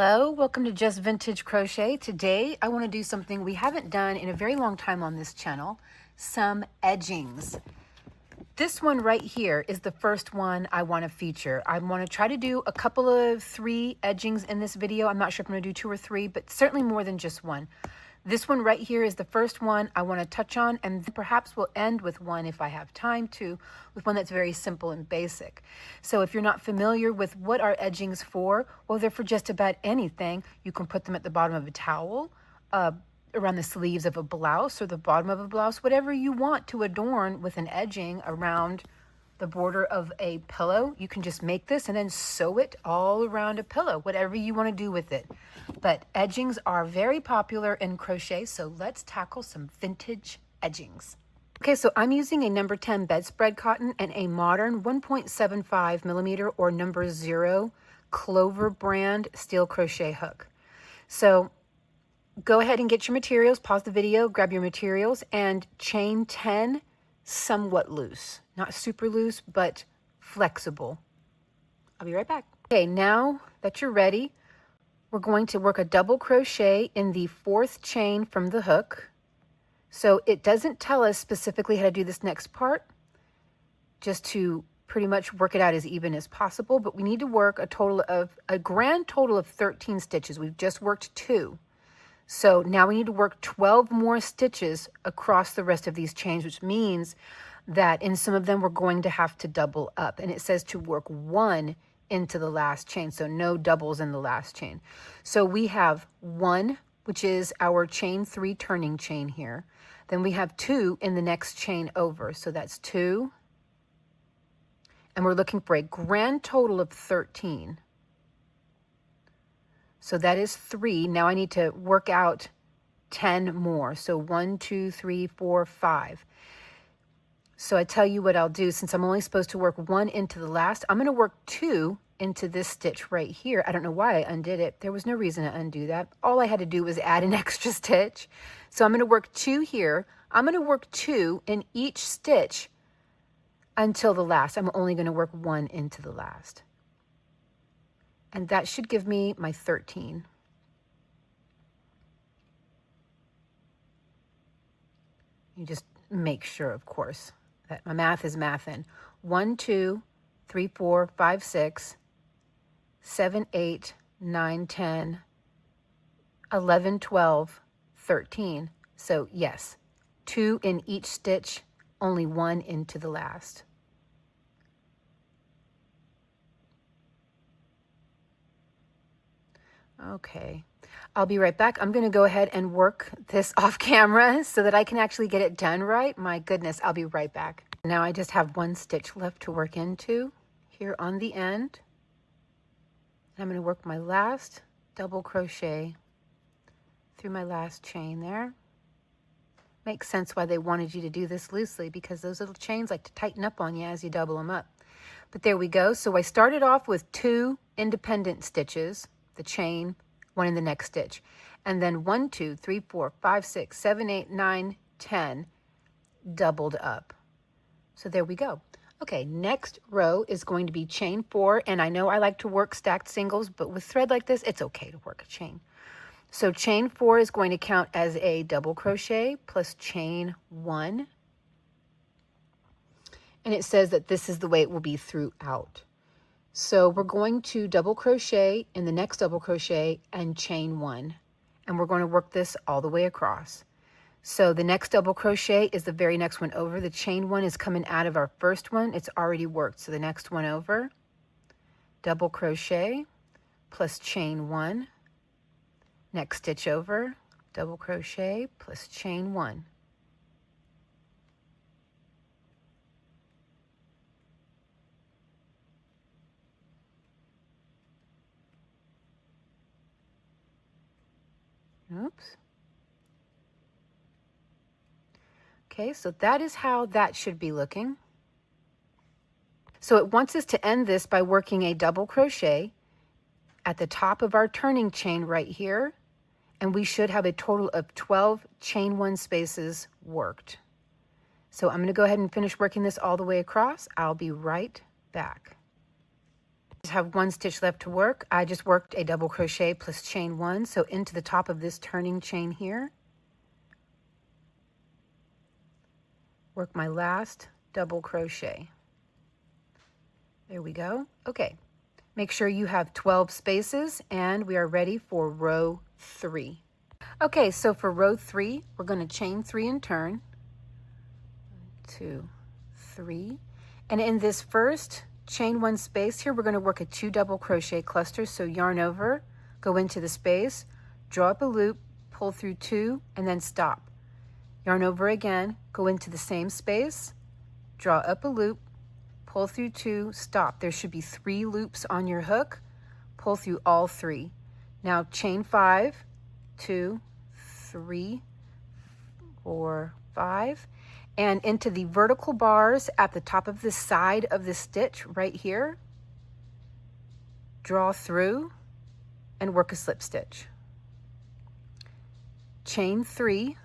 Hello, welcome to Just Vintage Crochet. Today I want to do something we haven't done in a very long time on this channel, some edgings. This one right here is the first one I want to feature. I want to try to do a couple of 3 edgings in this video. I'm not sure if I'm going to do 2 or 3, but certainly more than just one. This one right here is the first one I want to touch on, and perhaps we'll end with one if I have time to, with one that's very simple and basic. So if you're not familiar with what are edgings for, well, they're for just about anything. You can put them at the bottom of a towel, around the sleeves of a blouse or the bottom of a blouse, whatever you want to adorn with an edging around the border of a pillow. You can just make this and then sew it all around a pillow, whatever you want to do with it. But edgings are very popular in crochet, so let's tackle some vintage edgings. Okay, so I'm using a number 10 bedspread cotton and a modern 1.75 millimeter or number 0 Clover brand steel crochet hook. So go ahead and get your materials, pause the video, grab your materials, and chain 10 somewhat loose. Not super loose, but flexible. I'll be right back. Okay, now that you're ready, we're going to work a double crochet in the 4th chain from the hook. So it doesn't tell us specifically how to do this next part, just to pretty much work it out as even as possible, but we need to work a grand total of 13 stitches. We've just worked 2. So now we need to work 12 more stitches across the rest of these chains, which means that in some of them we're going to have to double up. And it says to work 1 into the last chain, so no doubles in the last chain. So we have 1, which is our chain 3 turning chain here. Then we have 2 in the next chain over, so that's 2. And we're looking for a grand total of 13. So that is 3. Now I need to work out 10 more. So 1, 2, 3, 4, 5. So I tell you what I'll do, since I'm only supposed to work 1 into the last, I'm going to work 2 into this stitch right here. I don't know why I undid it. There was no reason to undo that. All I had to do was add an extra stitch. So I'm going to work 2 here. I'm going to work 2 in each stitch until the last. I'm only going to work 1 into the last. And that should give me my 13. You just make sure, of course, that my math is mathin'. 1, 2, 3, 4, 5, 6, 7, 8, 9, 10, 11, 12, 13. So yes, 2 in each stitch, only 1 into the last. Okay, I'll be right back. I'm going to go ahead and work this off camera so that I can actually get it done right. My goodness, I'll be right back. Now I just have 1 stitch left to work into here on the end. And I'm going to work my last double crochet through my last chain there. Makes sense why they wanted you to do this loosely, because those little chains like to tighten up on you as you double them up. But there we go. So I started off with 2 independent stitches, the chain, 1 in the next stitch, and then 1, 2, 3, 4, 5, 6, 7, 8, 9, 10 doubled up. So there we go. Okay, next row is going to be chain 4, and I know I like to work stacked singles, but with thread like this, it's okay to work a chain. So chain 4 is going to count as a double crochet plus chain 1, and it says that this is the way it will be throughout. So we're going to double crochet in the next double crochet and chain 1, and we're going to work this all the way across. So the next double crochet is the very next one over. The chain 1 is coming out of our first one. It's already worked. So the next one over, double crochet plus chain 1, next stitch over, double crochet plus chain 1. Oops. Okay, so that is how that should be looking. So it wants us to end this by working a double crochet at the top of our turning chain right here, and we should have a total of 12 chain 1 spaces worked. So I'm going to go ahead and finish working this all the way across. I'll be right back. Just have one stitch left to work. I just worked a double crochet plus chain one, so into the top of this turning chain here, work my last double crochet. There we go. Okay, make sure you have 12 spaces, and we are ready for row 3. Okay, so for row 3, we're going to chain 3 and turn. 1, 2, 3, and in this first chain 1 space here, we're going to work a 2 double crochet clusters. So yarn over, go into the space, draw up a loop, pull through 2, and then stop. Yarn over again, go into the same space, draw up a loop, pull through 2, stop. There should be 3 loops on your hook. Pull through all 3. Now chain 5, 2, 3, 4, 5, and into the vertical bars at the top of the side of the stitch right here, draw through and work a slip stitch. Chain 3,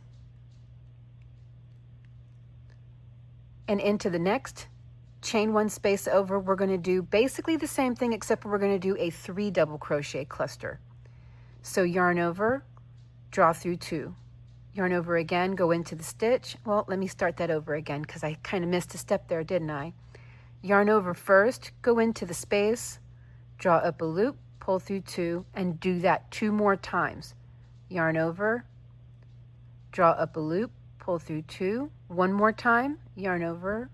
and into the next chain 1 space over, we're going to do basically the same thing, except we're going to do a 3 double crochet cluster. So yarn over, draw through 2. Yarn over again, go into the stitch. Well, let me start that over again because I kind of missed a step there, didn't I? Yarn over first, go into the space, draw up a loop, pull through 2, and do that 2 more times. Yarn over, draw up a loop, pull through 2. 1 more time, yarn over,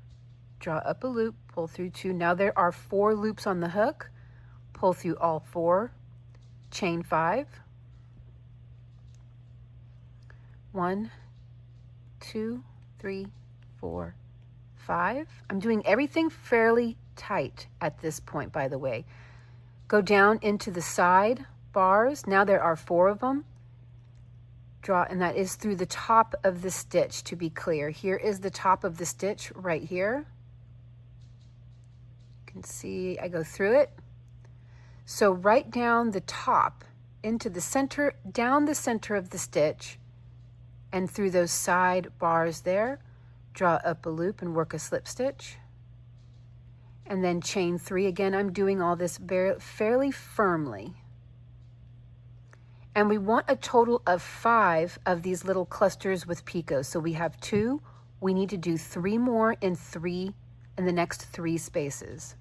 draw up a loop, pull through 2. Now there are 4 loops on the hook. Pull through all 4, chain 5. 1, 2, 3, 4, 5. I'm doing everything fairly tight at this point, by the way. Go down into the side bars. Now there are 4 of them. Draw, and that is through the top of the stitch, to be clear. Here is the top of the stitch right here. You can see I go through it. So right down the top into the center, down the center of the stitch, and through those side bars there, draw up a loop and work a slip stitch. And then chain 3. Again, I'm doing all this fairly firmly. And we want a total of 5 of these little clusters with picots. So we have 2. We need to do 3 more in the next 3 spaces.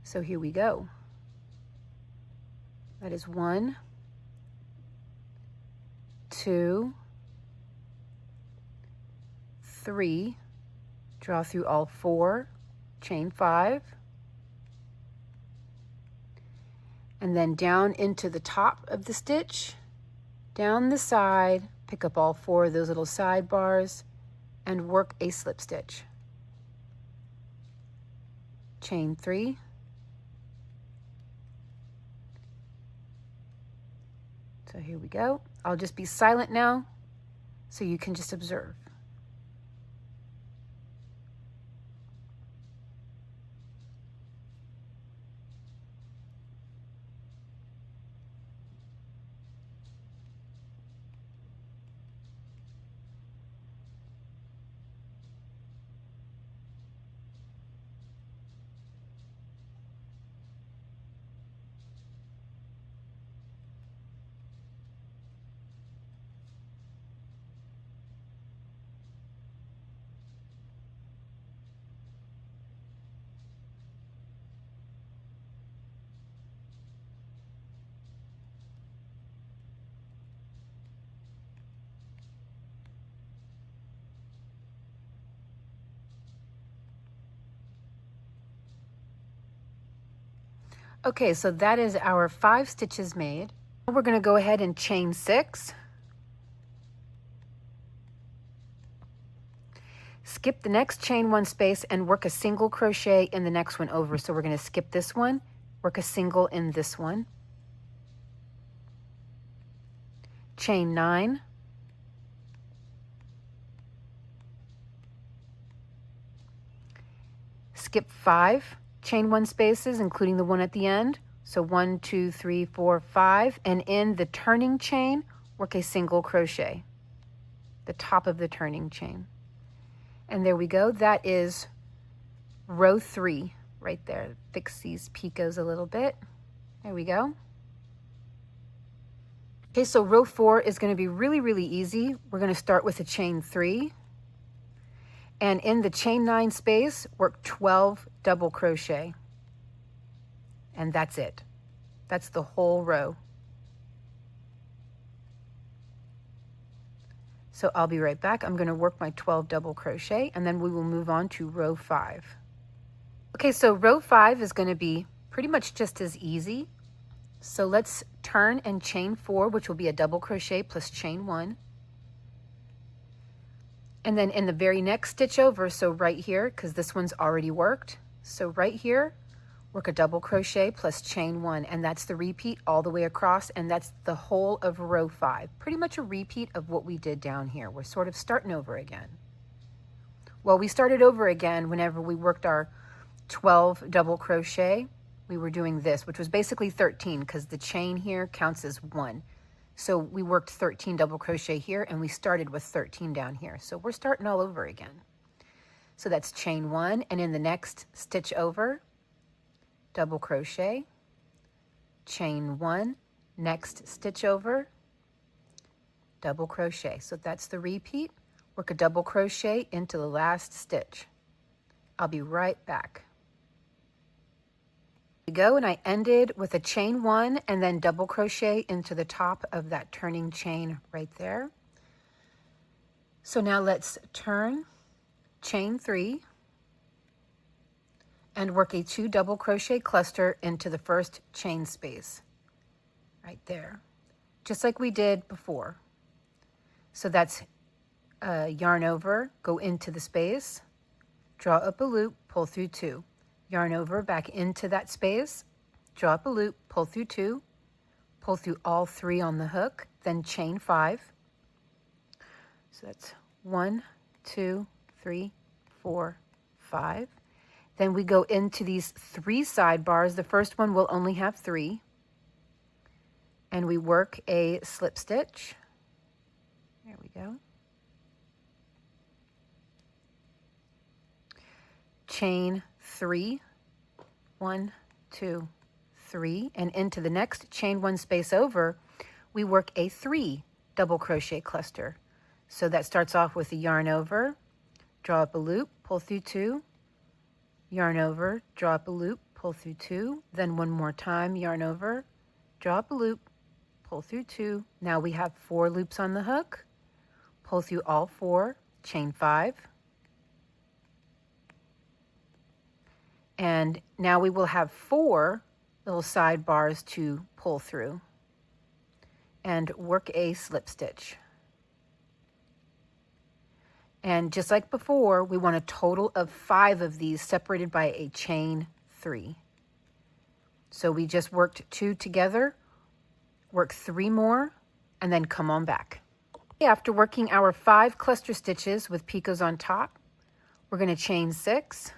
So here we go. That is 1, 2, 3, draw through all 4, chain 5, and then down into the top of the stitch, down the side, pick up all 4 of those little side bars and work a slip stitch. Chain 3, so here we go. I'll just be silent now so you can just observe. Okay, so that is our 5 stitches made. We're going to go ahead and chain 6. Skip the next chain 1 space and work a single crochet in the next one over. So we're going to skip this one, work a single in this one. Chain 9. Skip 5. Chain 1 spaces, including the one at the end. So 1, 2, 3, 4, 5. And in the turning chain, work a single crochet, the top of the turning chain. And there we go. That is row 3 right there. Fix these picots a little bit. There we go. Okay, so row 4 is going to be really, really easy. We're going to start with a chain 3. And in the chain 9 space, work 12 double crochet. And that's it. That's the whole row. So I'll be right back. I'm going to work my 12 double crochet, and then we will move on to row 5. Okay, so row 5 is going to be pretty much just as easy. So let's turn and chain 4, which will be a double crochet plus chain 1. And then in the very next stitch over, so right here, because this one's already worked, so right here, work a double crochet plus chain 1, and that's the repeat all the way across, and that's the whole of row 5. Pretty much a repeat of what we did down here. We're sort of starting over again. Well, we started over again whenever we worked our 12 double crochet. We were doing this, which was basically 13, because the chain here counts as 1. So we worked 13 double crochet here, and we started with 13 down here. So we're starting all over again. So that's chain 1, and in the next stitch over, double crochet, chain 1, next stitch over, double crochet. So that's the repeat. Work a double crochet into the last stitch. I'll be right back. Go, and I ended with a chain 1 and then double crochet into the top of that turning chain right there. So now let's turn, chain 3, and work a 2 double crochet cluster into the first chain space right there, just like we did before. So that's yarn over, go into the space, draw up a loop, pull through 2. Yarn over, back into that space, draw up a loop, pull through 2, pull through all 3 on the hook, then chain 5. So that's 1, 2, 3, 4, 5. Then we go into these 3 sidebars. The first one will only have 3. And we work a slip stitch. There we go. Chain 3, 1, 2, 3, and into the next chain 1 space over, we work a 3 double crochet cluster. So that starts off with a yarn over, draw up a loop, pull through 2, yarn over, draw up a loop, pull through 2, then one more time, yarn over, draw up a loop, pull through 2. Now we have 4 loops on the hook, pull through all 4, chain 5. And now we will have 4 little sidebars to pull through and work a slip stitch. And just like before, we want a total of 5 of these separated by a chain 3. So we just worked 2 together, work 3 more, and then come on back. After working our 5 cluster stitches with picots on top, we're going to chain 6.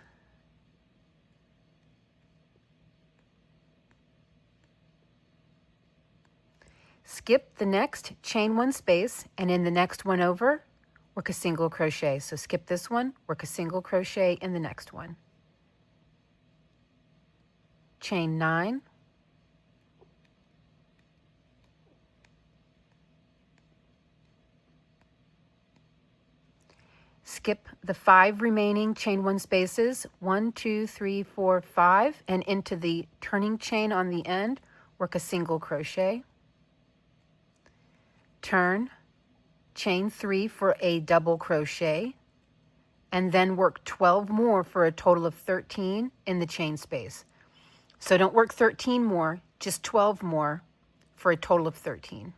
Skip the next chain 1 space, and in the next one over, work a single crochet. So skip this one, work a single crochet in the next one. Chain 9. Skip the 5 remaining chain 1 spaces, 1, 2, 3, 4, 5, and into the turning chain on the end, work a single crochet. Turn, chain 3 for a double crochet, and then work 12 more for a total of 13 in the chain space. So don't work 13 more, just 12 more for a total of 13.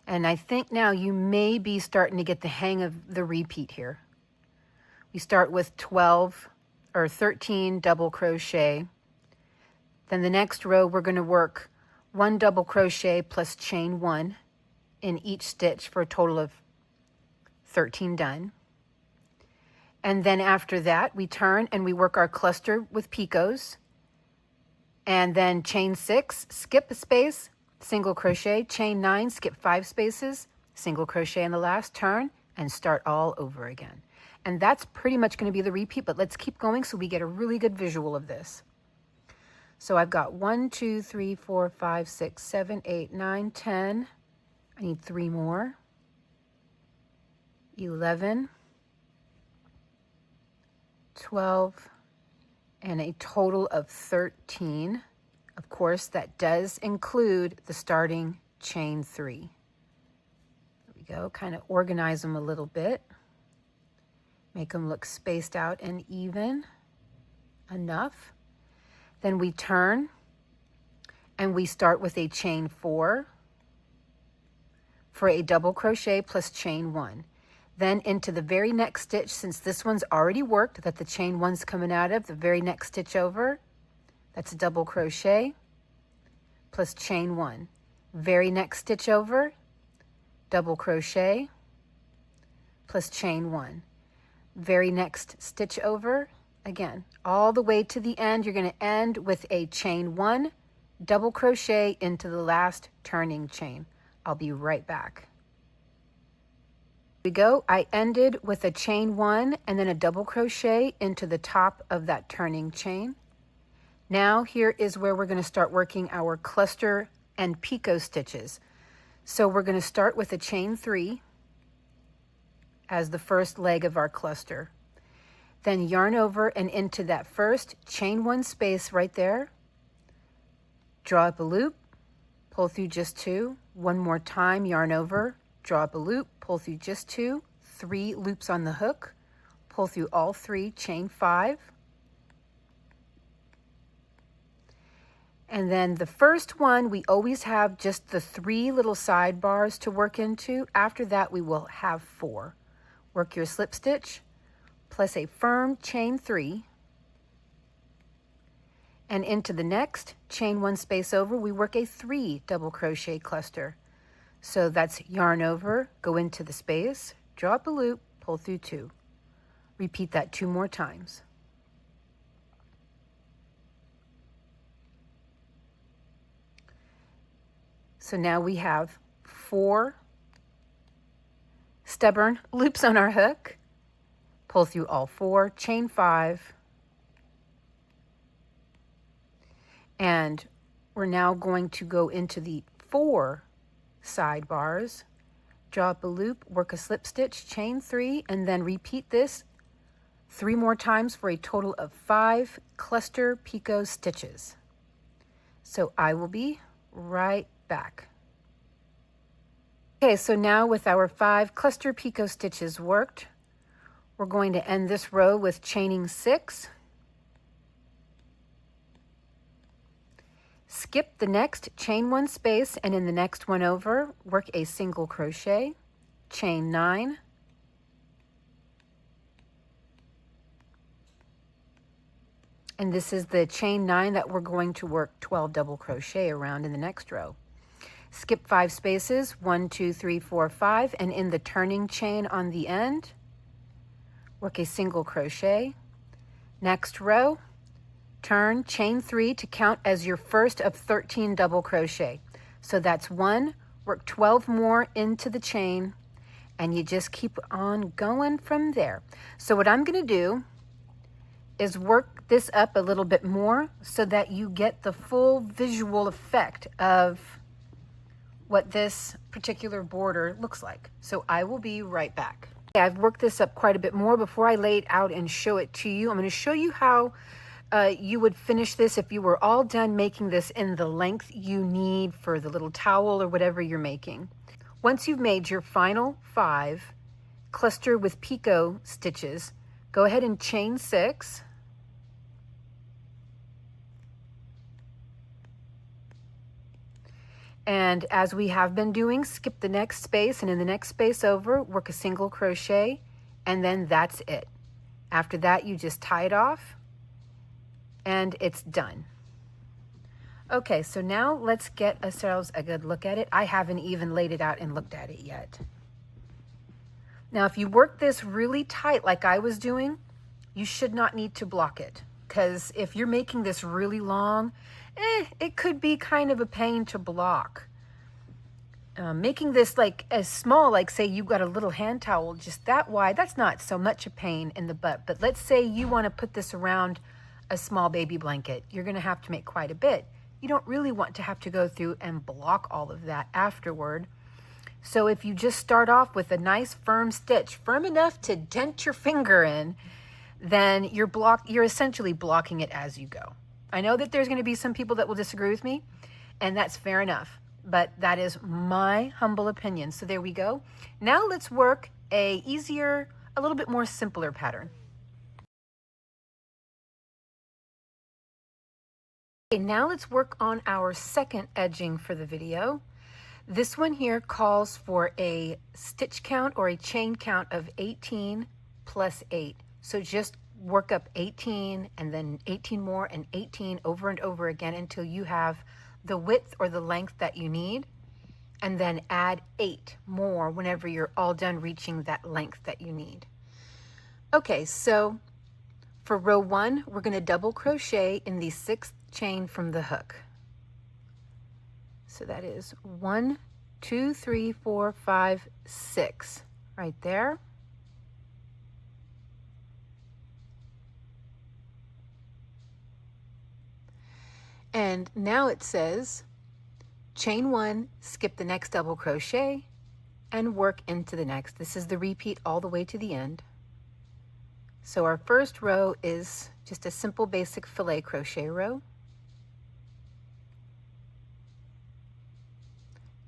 And I think now you may be starting to get the hang of the repeat here. We start with 12 or 13 double crochet. Then the next row we're going to work 1 double crochet plus chain 1 in each stitch for a total of 13 done. And then after that we turn and we work our cluster with picots, and then chain 6, skip a space, single crochet, chain 9, skip 5 spaces, single crochet in the last, turn, and start all over again. And that's pretty much going to be the repeat, but let's keep going so we get a really good visual of this. So I've got 1, 2, 3, 4, 5, 6, 7, 8, 9, 10. I need 3 more. 11, 12, and a total of 13. Of course, that does include the starting chain 3. There we go. Kind of organize them a little bit. Make them look spaced out and even enough. Then we turn and we start with a chain 4 for a double crochet plus chain 1. Then into the very next stitch, since this one's already worked, that the chain 1's coming out of, the very next stitch over, that's a double crochet plus chain 1. Very next stitch over, double crochet plus chain 1. Very next stitch over, again, all the way to the end. You're going to end with a chain 1, double crochet into the last turning chain. I'll be right back. Here we go. I ended with a chain 1 and then a double crochet into the top of that turning chain. Now here is where we're going to start working our cluster and picot stitches. So we're going to start with a chain 3 as the first leg of our cluster. Then yarn over and into that first chain 1 space right there. Draw up a loop, pull through just 2. One more time, yarn over, draw up a loop, pull through just 2. 3 loops on the hook, pull through all 3, chain 5. And then the first one, we always have just the 3 little sidebars to work into. After that, we will have 4. Work your slip stitch, plus a firm chain 3. And into the next, chain 1 space over, we work a 3 double crochet cluster. So that's yarn over, go into the space, draw up a loop, pull through 2. Repeat that 2 more times. So now we have 4 stubborn loops on our hook. Pull through all 4, chain 5. And we're now going to go into the 4 sidebars, draw up a loop, work a slip stitch, chain 3, and then repeat this 3 more times for a total of 5 cluster picot stitches. So I will be right back. Okay, so now with our 5 cluster picot stitches worked, we're going to end this row with chaining 6. Skip the next, chain 1 space, and in the next one over, work a single crochet, chain 9. And this is the chain 9 that we're going to work 12 double crochet around in the next row. Skip 5 spaces, 1, 2, 3, 4, 5, and in the turning chain on the end, work a single crochet. Next row, turn, chain 3 to count as your first of 13 double crochet. So that's 1, work 12 more into the chain, and you just keep on going from there. So what I'm going to do is work this up a little bit more so that you get the full visual effect of what this particular border looks like. So I will be right back. I've worked this up quite a bit more. Before I lay it out and show it to you, I'm going to show you how you would finish this if you were all done making this in the length you need for the little towel or whatever you're making. Once you've made your final 5 cluster with picot stitches, go ahead and chain 6. And as we have been doing, skip the next space, and in the next space over, work a single crochet, and then that's it. After that, you just tie it off, and it's done. Okay, so now let's get ourselves a good look at it. I haven't even laid it out and looked at it yet. Now, if you work this really tight like I was doing, you should not need to block it, because if you're making this really long, it could be kind of a pain to block. making this like as small, like say you got a little hand towel just that wide, that's not so much a pain in the butt. But let's say you want to put this around a small baby blanket. You're going to have to make quite a bit. You don't really want to have to go through and block all of that afterward. So if you just start off with a nice firm stitch, firm enough to dent your finger in, then you're essentially blocking it as you go. I know that there's going to be some people that will disagree with me, and that's fair enough, but that is my humble opinion. So there we go. Now let's work a little bit more simpler pattern. Okay, now let's work on our second edging for the video. This one here calls for a stitch count or a chain count of 18 plus 8. So just work up 18 and then 18 more and 18 over and over again until you have the width or the length that you need, and then add 8 more whenever you're all done reaching that length that you need. Okay, so for row 1, we're going to double crochet in the 6th chain from the hook. So that is 1, 2, 3, 4, 5, 6 right there. And now it says chain 1, skip the next double crochet and work into the next. This is the repeat all the way to the end. So our first row is just a simple basic filet crochet row.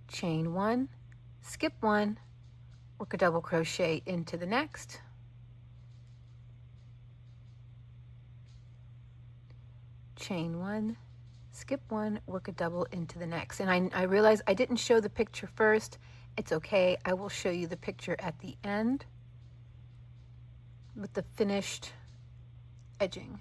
Chain 1, skip 1, work a double crochet into the next. Chain 1, skip 1, work a double into the next. And I realize I didn't show the picture first. It's okay. I will show you the picture at the end with the finished edging.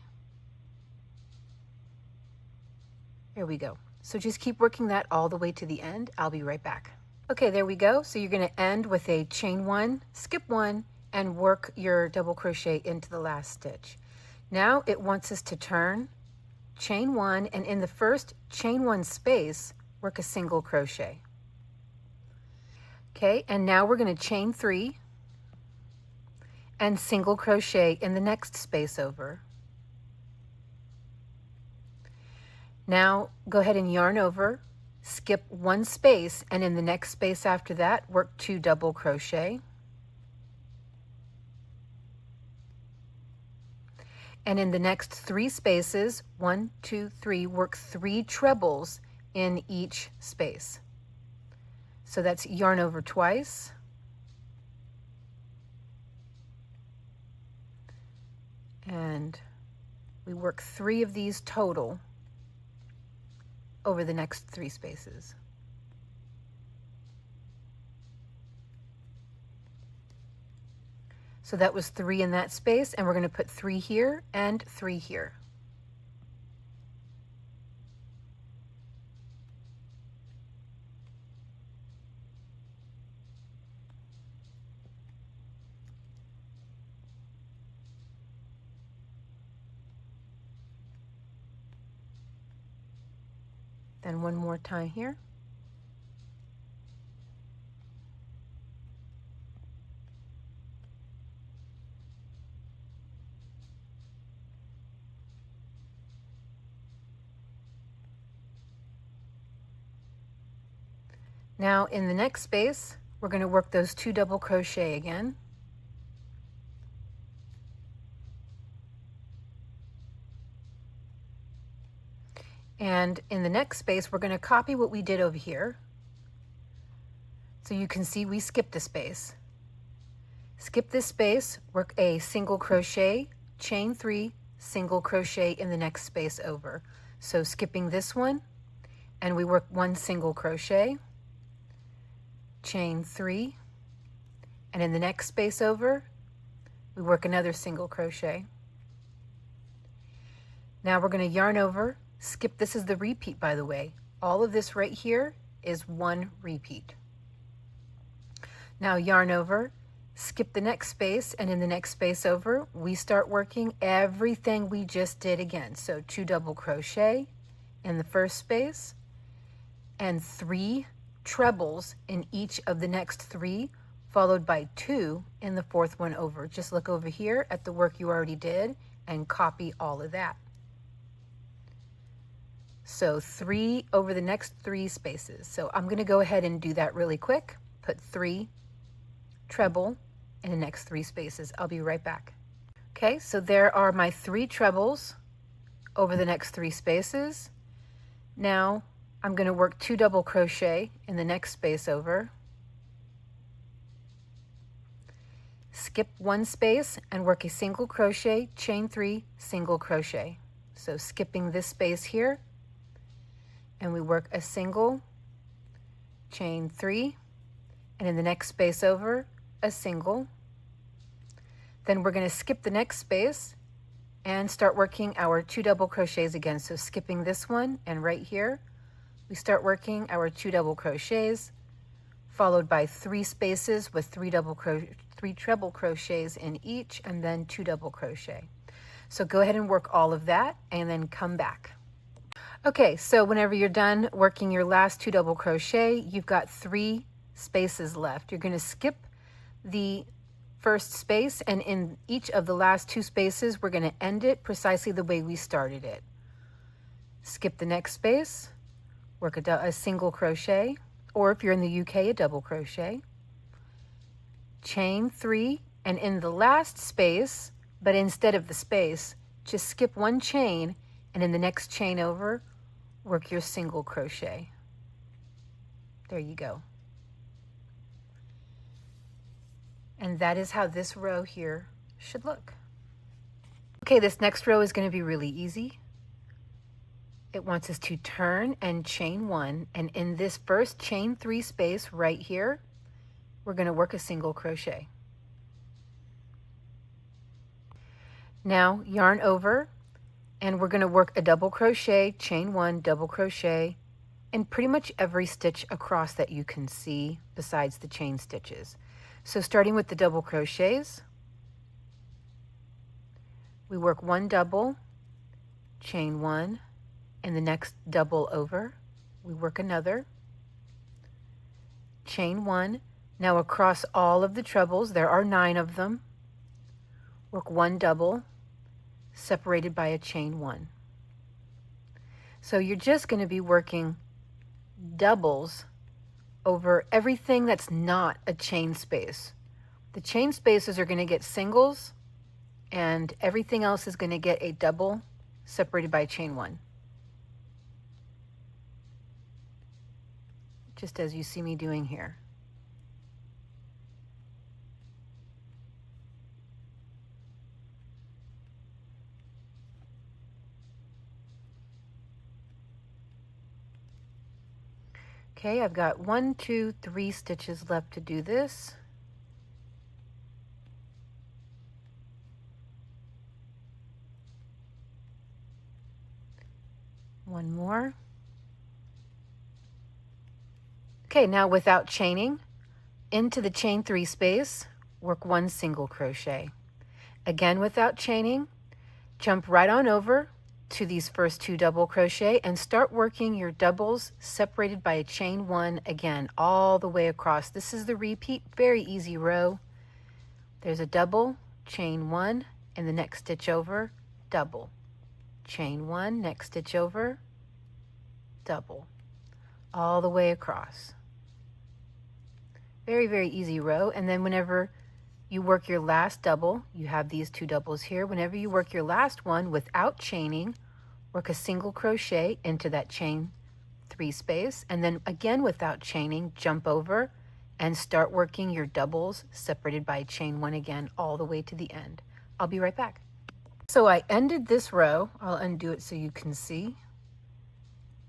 There we go. So just keep working that all the way to the end. I'll be right back. Okay, there we go. So you're going to end with a chain 1, skip 1, and work your double crochet into the last stitch. Now it wants us to turn, chain 1, and in the first chain 1 space, work a single crochet. Okay, and now we're going to chain 3 and single crochet in the next space over. Now go ahead and yarn over, skip 1 space, and in the next space after that, work 2 double crochet. And in the next 3 spaces, 1, 2, 3, work 3 trebles in each space. So that's yarn over twice, and we work 3 of these total over the next 3 spaces. So that was 3 in that space, and we're going to put 3 here and 3 here. Then 1 more time here. Now in the next space, we're going to work those 2 double crochet again. And in the next space, we're going to copy what we did over here. So you can see we skipped a space. Skip this space, work a single crochet, chain 3, single crochet in the next space over. So skipping this one, and we work 1 single crochet, chain 3, and in the next space over, we work another single crochet. Now we're going to yarn over, skip, this is the repeat by the way. All of this right here is 1 repeat. Now yarn over, skip the next space, and in the next space over, we start working everything we just did again. So 2 double crochet in the first space, and 3 trebles in each of the next 3, followed by 2 in the 4th one over. Just look over here at the work you already did and copy all of that. So 3 over the next 3 spaces. So I'm going to go ahead and do that really quick. Put 3 treble in the next 3 spaces. I'll be right back. Okay, so there are my 3 trebles over the next 3 spaces. Now I'm going to work 2 double crochet in the next space over. Skip 1 space and work a single crochet, chain 3, single crochet. So skipping this space here, and we work a single, chain 3, and in the next space over, a single. Then we're going to skip the next space and start working our 2 double crochets again. So skipping this one, and right here we start working our 2 double crochets, followed by 3 spaces with 3 treble crochets in each, and then 2 double crochet. So go ahead and work all of that and then come back. Okay, so whenever you're done working your last 2 double crochet, you've got 3 spaces left. You're going to skip the first space, and in each of the last 2 spaces we're going to end it precisely the way we started it. Skip the next space, work a single crochet, or if you're in the UK, a double crochet, chain 3, and in the last space, but instead of the space, just skip 1 chain, and in the next chain over, work your single crochet. There you go. And that is how this row here should look. Okay, this next row is going to be really easy. It wants us to turn and chain 1, and in this first chain 3 space right here, we're going to work a single crochet. Now yarn over, and we're going to work a double crochet, chain 1, double crochet in pretty much every stitch across that you can see besides the chain stitches. So starting with the double crochets, we work 1 double, chain 1, and the next double over, we work another, chain 1. Now across all of the trebles, there are 9 of them, work 1 double, separated by a chain 1. So you're just going to be working doubles over everything that's not a chain space. The chain spaces are going to get singles, and everything else is going to get a double separated by a chain 1. Just as you see me doing here. Okay, I've got 1, 2, 3 stitches left to do this. One more. Okay, now without chaining, into the chain 3 space, work 1 single crochet. Again, without chaining, jump right on over to these first 2 double crochet and start working your doubles separated by a chain 1 again all the way across. This is the repeat, very easy row. There's a double, chain 1, and the next stitch over, double, chain 1, next stitch over, double, all the way across. Very, very easy row. And then whenever you work your last double, you have these 2 doubles here. Whenever you work your last one without chaining, work a single crochet into that chain 3 space, and then again without chaining, jump over and start working your doubles separated by chain 1 again all the way to the end. I'll be right back. So I ended this row. I'll undo it so you can see.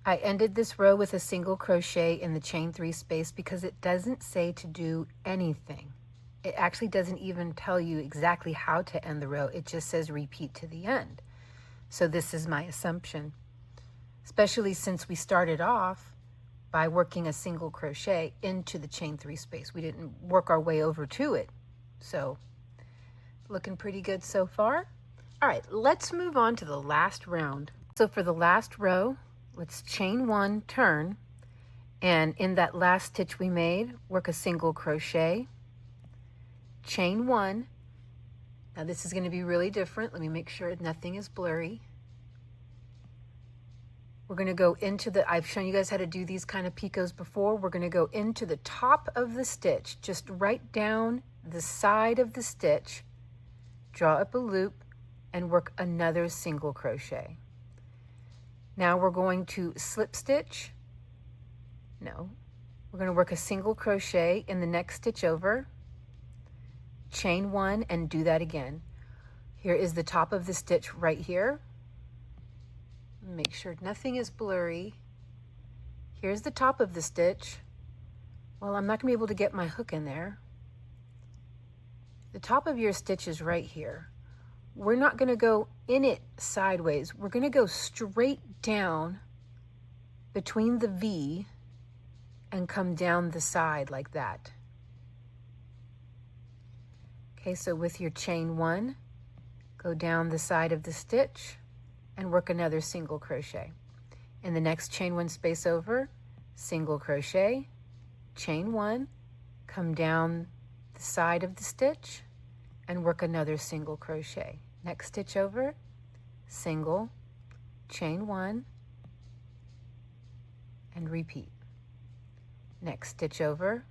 I ended this row with a single crochet in the chain 3 space because it doesn't say to do anything. It actually doesn't even tell you exactly how to end the row. It just says repeat to the end. So this is my assumption, especially since we started off by working a single crochet into the chain 3 space. We didn't work our way over to it. So looking pretty good so far. All right, let's move on to the last round. So for the last row, let's chain 1, turn, And in that last stitch we made, work a single crochet, chain one. Now this is going to be really different. Let me make sure nothing is blurry. We're going to go into the, I've shown you guys how to do these kind of picots before. We're going to go into the top of the stitch, just right down the side of the stitch, draw up a loop, and work another single crochet. Now we're going to slip stitch. No, we're going to work a single crochet in the next stitch over, chain one, and do that again. Here is the top of the stitch right here. Make sure nothing is blurry. Here's the top of the stitch. Well, I'm not going to be able to get my hook in there. The top of your stitch is right here. We're not going to go in it sideways. We're going to go straight down between the V and come down the side like that. Okay, so with your chain one, go down the side of the stitch and work another single crochet. In the next chain one space over, single crochet, chain one, come down the side of the stitch and work another single crochet. Next stitch over, single, chain one, and repeat. Next stitch over,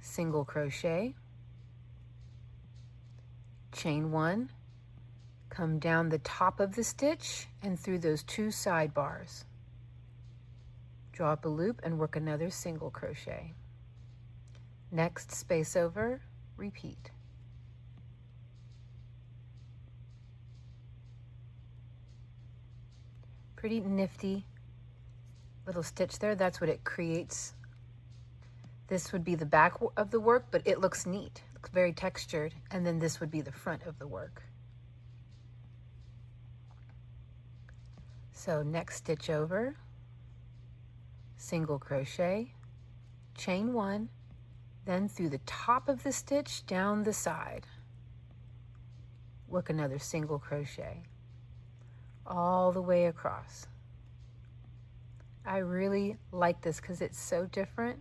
single crochet, chain one, come down the top of the stitch and through those two side bars. Draw up a loop and work another single crochet. Next space over, repeat. Pretty nifty little stitch there. That's what it creates. This would be the back of the work, but it looks neat. It looks very textured. And then this would be the front of the work. So next stitch over, single crochet, chain one, then through the top of the stitch down the side, work another single crochet all the way across. I really like this because it's so different.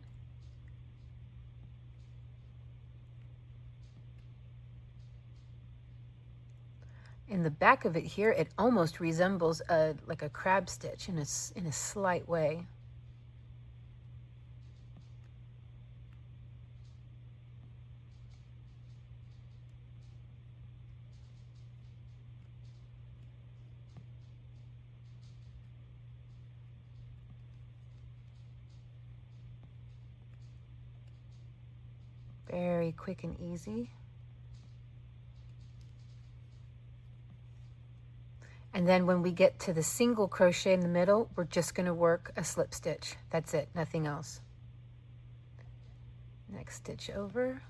In the back of it here, it almost resembles like a crab stitch in a slight way. Very quick and easy. And then when we get to the single crochet in the middle, we're just going to work a slip stitch. That's it, nothing else. Next stitch over.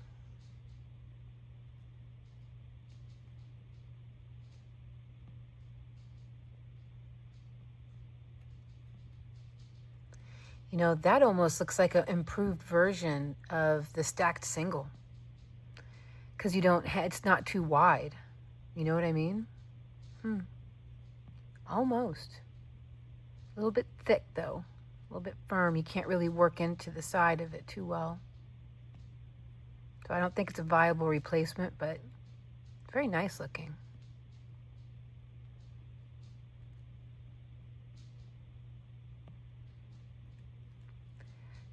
You know, that almost looks like an improved version of the stacked single, because it's not too wide. You know what I mean? Almost. A little bit thick though, a little bit firm. You can't really work into the side of it too well. So I don't think it's a viable replacement, but it's very nice looking.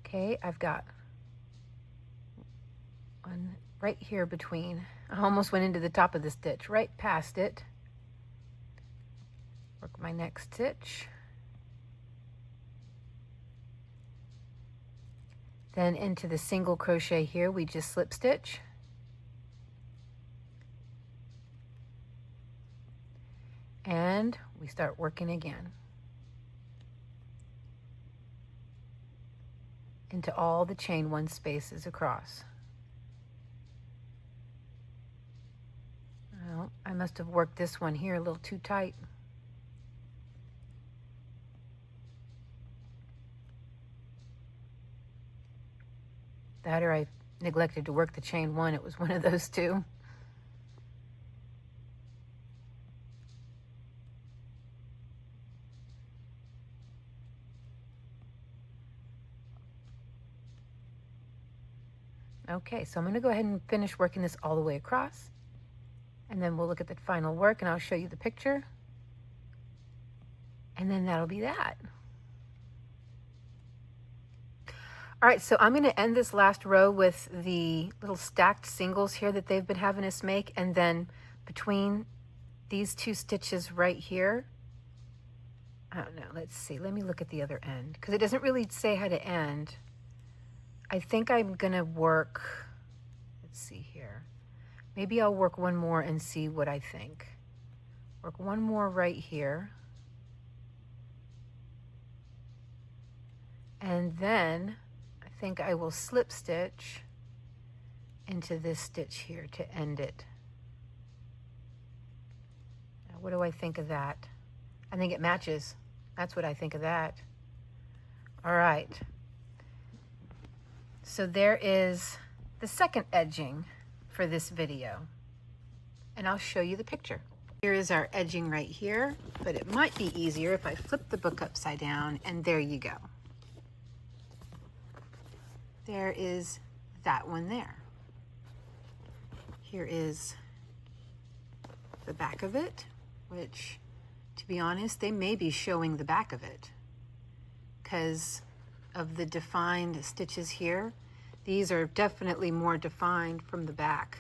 Okay, I've got one right here between. I almost went into the top of the stitch, right past it. Work my next stitch. Then into the single crochet here, we just slip stitch. And we start working again into all the chain one spaces across. Well, I must have worked this one here a little too tight. That or I neglected to work the chain one. It was one of those two. Okay, so I'm going to go ahead and finish working this all the way across. And then we'll look at the final work and I'll show you the picture. And then that'll be that. All right, so I'm going to end this last row with the little stacked singles here that they've been having us make. And then between these two stitches right here, I don't know, let's see. Let me look at the other end because it doesn't really say how to end. I think I'm going to work, let's see here. Maybe I'll work one more and see what I think. Work one more right here. And then I think I will slip stitch into this stitch here to end it. Now, what do I think of that? I think it matches. That's what I think of that. All right. So there is the second edging for this video. And I'll show you the picture. Here is our edging right here, but it might be easier if I flip the book upside down, and there you go. There is that one there. Here is the back of it, which, to be honest, they may be showing the back of it because of the defined stitches here. These are definitely more defined from the back.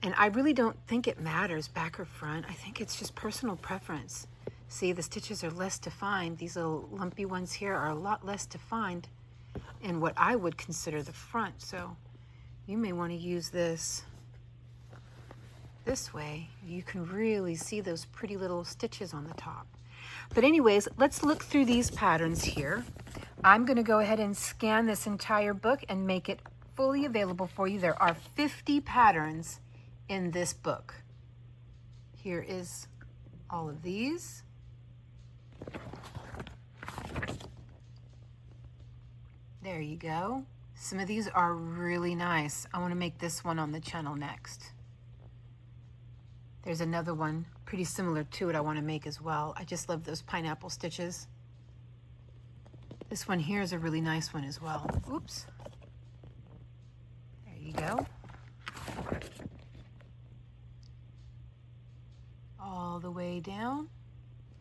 And I really don't think it matters back or front. I think it's just personal preference. See, the stitches are less defined. These little lumpy ones here are a lot less defined in what I would consider the front. So you may want to use this way. You can really see those pretty little stitches on the top. But anyways, let's look through these patterns here. I'm going to go ahead and scan this entire book and make it fully available for you. There are 50 patterns in this book. Here is all of these. There you go. Some of these are really nice. I want to make this one on the channel next. There's another one pretty similar to it I want to make as well. I just love those pineapple stitches. This one here is a really nice one as well. Oops. There you go. All the way down.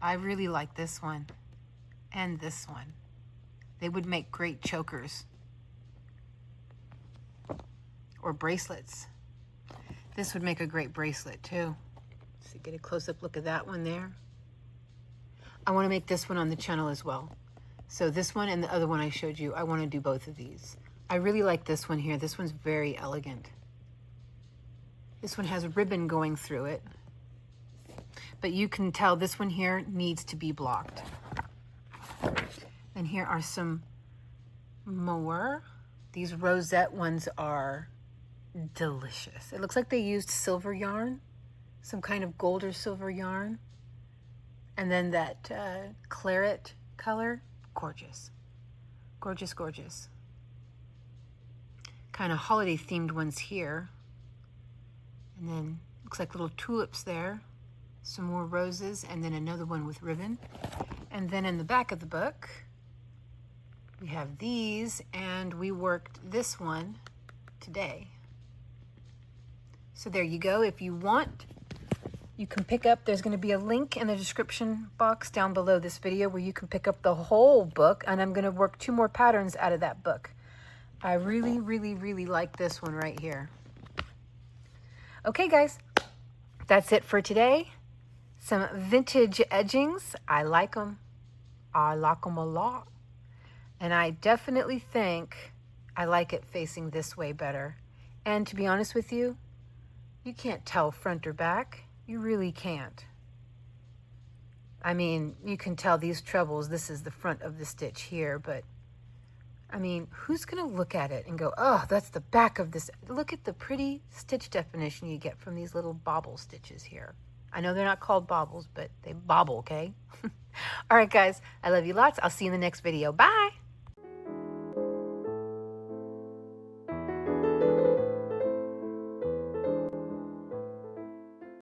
I really like this one and this one. They would make great chokers or bracelets. This would make a great bracelet too. So get a close-up look at that one there. I want to make this one on the channel as well. So this one and the other one I showed you, I want to do both of these. I really like this one here. This one's very elegant. This one has a ribbon going through it. But you can tell this one here needs to be blocked. And here are some more. These rosette ones are delicious. It looks like they used silver yarn, some kind of gold or silver yarn. And then that claret color, gorgeous. Gorgeous, gorgeous. Kind of holiday themed ones here. And then looks like little tulips there. Some more roses, and then another one with ribbon. And then in the back of the book, we have these, and we worked this one today. So there you go. If you want, you can pick up, there's going to be a link in the description box down below this video where you can pick up the whole book, and I'm going to work 2 more patterns out of that book. I really, really, really like this one right here. Okay, guys, that's it for today. Some vintage edgings. I like them. I like them a lot. And I definitely think I like it facing this way better. And to be honest with you, you can't tell front or back. You really can't. I mean, you can tell these trebles, this is the front of the stitch here, but I mean, who's going to look at it and go, oh, that's the back of this. Look at the pretty stitch definition you get from these little bobble stitches here. I know they're not called bobbles, but they bobble, okay? All right, guys, I love you lots. I'll see you in the next video. Bye.